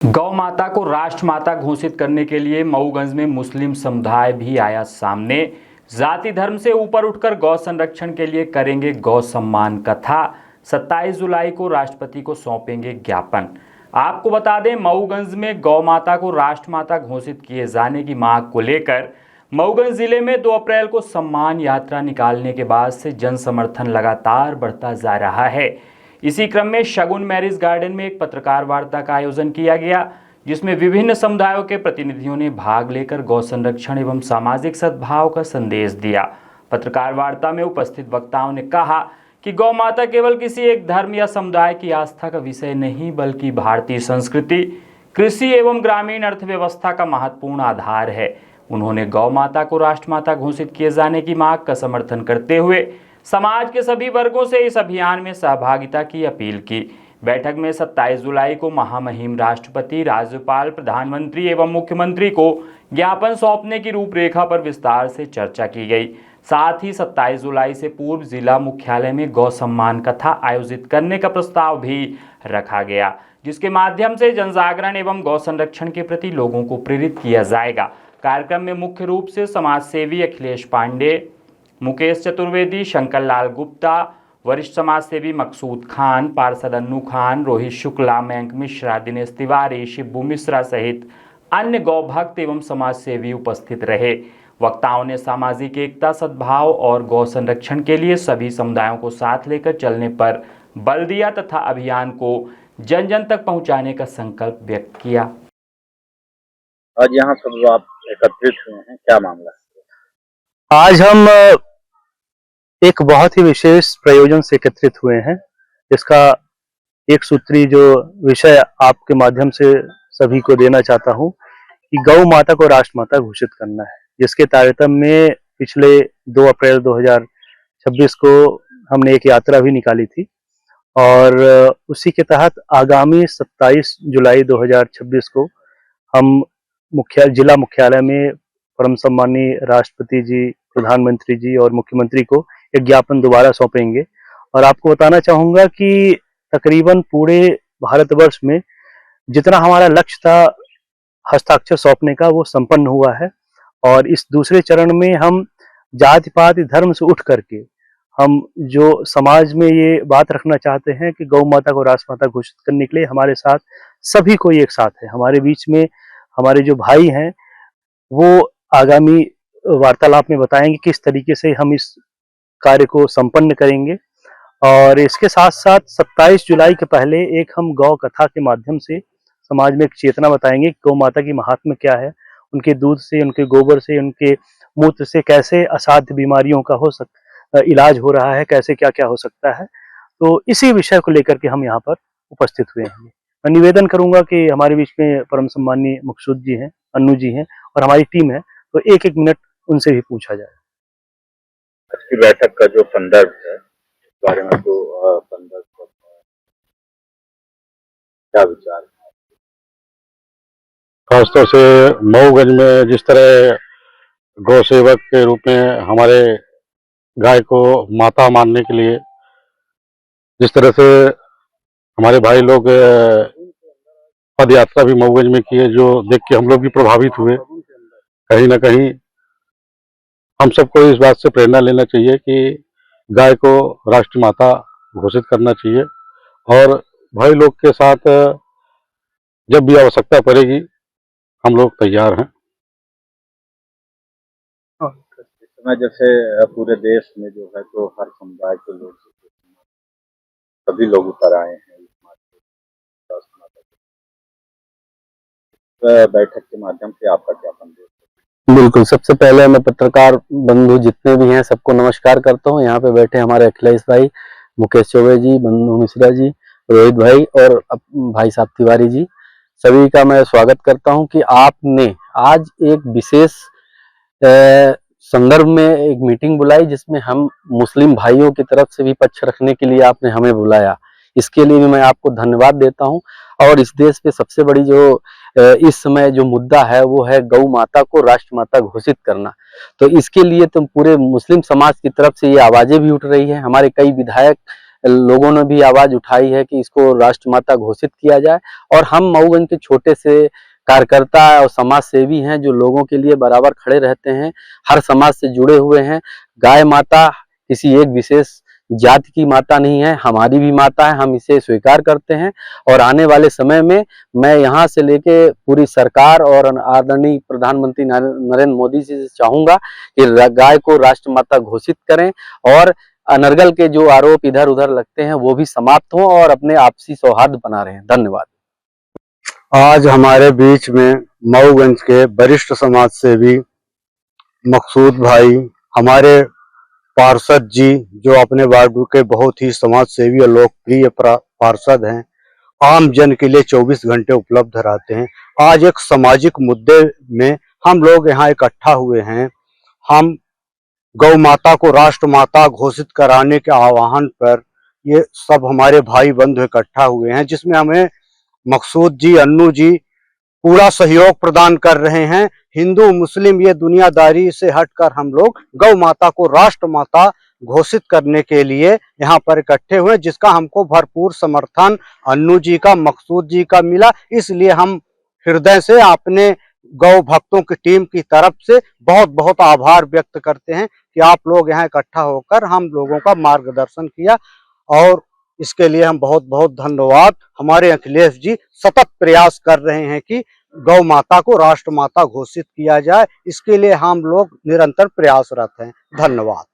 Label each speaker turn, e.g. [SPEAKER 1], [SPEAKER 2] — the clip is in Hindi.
[SPEAKER 1] गौ माता को राष्ट्र माता घोषित करने के लिए मऊगंज में मुस्लिम समुदाय भी आया सामने। जाति धर्म से ऊपर उठकर गौ संरक्षण के लिए करेंगे गौ सम्मान कथा। 27 जुलाई को राष्ट्रपति को सौंपेंगे ज्ञापन। आपको बता दें, मऊगंज में गौ माता को राष्ट्र माता घोषित किए जाने की मांग को लेकर मऊगंज जिले में 2 अप्रैल को सम्मान यात्रा निकालने के बाद से जन समर्थन लगातार बढ़ता जा रहा है। इसी क्रम में शगुन मैरिज गार्डन में एक पत्रकार वार्ता का आयोजन किया गया, जिसमें विभिन्न समुदायों के प्रतिनिधियों ने भाग लेकर गौ संरक्षण एवं सामाजिक सद्भाव का संदेश दिया। पत्रकार वार्ता में उपस्थित वक्ताओं ने कहा कि गौ माता केवल किसी एक धर्म या समुदाय की आस्था का विषय नहीं, बल्कि भारतीय संस्कृति, कृषि एवं ग्रामीण अर्थव्यवस्था का महत्वपूर्ण आधार है। उन्होंने गौ माता को राष्ट्रमाता घोषित किए जाने की मांग का समर्थन करते हुए समाज के सभी वर्गों से इस अभियान में सहभागिता की अपील की। बैठक में 27 जुलाई को महामहिम राष्ट्रपति, राज्यपाल, प्रधानमंत्री एवं मुख्यमंत्री को ज्ञापन सौंपने की रूपरेखा पर विस्तार से चर्चा की गई। साथ ही 27 जुलाई से पूर्व जिला मुख्यालय में गौ सम्मान कथा आयोजित करने का प्रस्ताव भी रखा गया, जिसके माध्यम से जनजागरण एवं गौ संरक्षण के प्रति लोगों को प्रेरित किया जाएगा। कार्यक्रम में मुख्य रूप से समाज सेवी अखिलेश पांडे, मुकेश चतुर्वेदी, शंकर लाल गुप्ता, वरिष्ठ समाज सेवी मकसूद खान, पार्षद अन्नू खान, रोहित शुक्ला, मयंक मिश्रा, दिनेश तिवारी, शिब्बू मिश्रा सहित अन्य गौ भक्त एवं समाज सेवी उपस्थित रहे। वक्ताओं ने सामाजिक एकता, सद्भाव और गौ संरक्षण के लिए सभी समुदायों को साथ लेकर चलने पर बल दिया तथा अभियान को जन जन तक पहुंचाने का संकल्प व्यक्त किया।
[SPEAKER 2] आज यहाँ सब आप एकत्रित हुए हैं, क्या मामला है?
[SPEAKER 3] आज हम एक बहुत ही विशेष प्रयोजन से एकत्रित हुए हैं। इसका एक सूत्री जो विषय आपके माध्यम से सभी को देना चाहता हूं कि गौ माता को राष्ट्र माता घोषित करना है, जिसके तारतम्य में पिछले 2 अप्रैल 2026 को हमने एक यात्रा भी निकाली थी और उसी के तहत आगामी 27 जुलाई 2026 को हम जिला मुख्यालय में परम सम्मानीय राष्ट्रपति जी, प्रधानमंत्री जी और मुख्यमंत्री को एक ज्ञापन दोबारा सौंपेंगे। और आपको बताना चाहूंगा कि तकरीबन पूरे भारतवर्ष में जितना हमारा लक्ष्य था हस्ताक्षर सौंपने का, वो संपन्न हुआ है। और इस दूसरे चरण में हम जाति पात धर्म से उठ करके हम जो समाज में ये बात रखना चाहते हैं कि गौ माता को राष्ट्र माता घोषित करने के लिए हमारे साथ सभी को एक साथ है। हमारे बीच में हमारे जो भाई हैं वो आगामी वार्तालाप में बताएंगे किस तरीके से हम इस कार्य को संपन्न करेंगे। और इसके साथ साथ 27 जुलाई के पहले एक हम गौ कथा के माध्यम से समाज में एक चेतना बताएंगे कि गौ माता की महात्म्य क्या है, उनके दूध से, उनके गोबर से, उनके मूत्र से कैसे असाध्य बीमारियों का इलाज हो रहा है, कैसे क्या क्या हो सकता है। तो इसी विषय को लेकर के हम यहाँ पर उपस्थित हुए हैं। मैं निवेदन करूंगा कि हमारे बीच में परम सम्मानीय मकसूद जी हैं, अन्नू जी हैं और हमारी टीम है, तो एक एक मिनट उनसे भी पूछा जाए।
[SPEAKER 2] आज की बैठक का जो संदर्भ है, इस बारे में तो संदर्भ क्या विचार है?
[SPEAKER 4] खासतौर से मऊगंज में जिस तरह गौ सेवक के रूप में हमारे गाय को माता मानने के लिए जिस तरह से हमारे भाई लोग पद यात्रा भी मऊगंज में किए, जो देख के हम लोग भी प्रभावित हुए। कहीं ना कहीं हम सबको इस बात से प्रेरणा लेना चाहिए कि गाय को राष्ट्र माता घोषित करना चाहिए और भाई लोग के साथ जब भी आवश्यकता पड़ेगी हम लोग तैयार हैं।
[SPEAKER 2] इस समय जैसे पूरे देश में जो है तो हर समुदाय के लोग सभी लोग उतर आए हैं इस बैठक के माध्यम से आपका क्या संदेश है?
[SPEAKER 5] बिल्कुल, सबसे पहले मैं पत्रकार बंधु जितने भी हैं सबको नमस्कार करता हूं। यहाँ पे बैठे हमारे अखिलेश भाई, मुकेश चौबे जी, बंधु मिश्रा जी, रोहित भाई और भाई साहब तिवारी जी, सभी का मैं स्वागत करता हूं कि आपने आज एक विशेष संदर्भ में एक मीटिंग बुलाई, जिसमें हम मुस्लिम भाइयों की तरफ से भी पक्ष रखने के लिए आपने हमें बुलाया। इसके लिए भी मैं आपको धन्यवाद देता हूं। और इस देश पे सबसे बड़ी जो इस समय जो मुद्दा है वो है गौ माता को राष्ट्र माता घोषित करना। तो इसके लिए तो पूरे मुस्लिम समाज की तरफ से ये आवाजें भी उठ रही है। हमारे कई विधायक लोगों ने भी आवाज उठाई है कि इसको राष्ट्रमाता घोषित किया जाए। और हम मऊगंज के छोटे से कार्यकर्ता और समाज सेवी हैं जो लोगों के लिए बराबर खड़े रहते हैं, हर समाज से जुड़े हुए हैं। गाय माता किसी एक विशेष जाति की माता नहीं है, हमारी भी माता है, हम इसे स्वीकार करते हैं। और आने वाले समय में मैं यहाँ से लेके पूरी सरकार और आदरणीय प्रधानमंत्री नरेंद्र मोदी जी से चाहूंगा कि गाय को राष्ट्रमाता घोषित करें और अनर्गल के जो आरोप इधर उधर लगते हैं वो भी समाप्त हों और अपने आपसी सौहार्द बना रहे हैं। धन्यवाद।
[SPEAKER 4] आज हमारे बीच में मऊगंज के वरिष्ठ समाज सेवी मकसूद भाई, हमारे पार्षद जी जो अपने वार्ड के बहुत ही समाज सेवी और लोकप्रिय पार्षद हैं, आम जन के लिए 24 घंटे उपलब्ध रहते हैं। आज एक सामाजिक मुद्दे में हम लोग यहाँ इकट्ठा हुए हैं। हम गौ माता को राष्ट्र माता घोषित कराने के आह्वान पर ये सब हमारे भाई बंधु इकट्ठा हुए हैं, जिसमें हमें मकसूद जी, अन्नू जी पूरा सहयोग प्रदान कर रहे हैं। हिंदू मुस्लिम ये दुनियादारी से हटकर हम लोग गौ माता को राष्ट्र माता घोषित करने के लिए यहाँ पर इकट्ठे हुए, जिसका हमको भरपूर समर्थन अन्नू जी का, मकसूद जी का मिला। इसलिए हम हृदय से अपने गौ भक्तों की टीम की तरफ से बहुत बहुत आभार व्यक्त करते हैं कि आप लोग यहाँ इकट्ठा होकर हम लोगों का मार्गदर्शन किया, और इसके लिए हम बहुत बहुत धन्यवाद। हमारे अखिलेश जी सतत प्रयास कर रहे हैं कि गौ माता को राष्ट्र माता घोषित किया जाए, इसके लिए हम लोग निरंतर प्रयासरत हैं। धन्यवाद।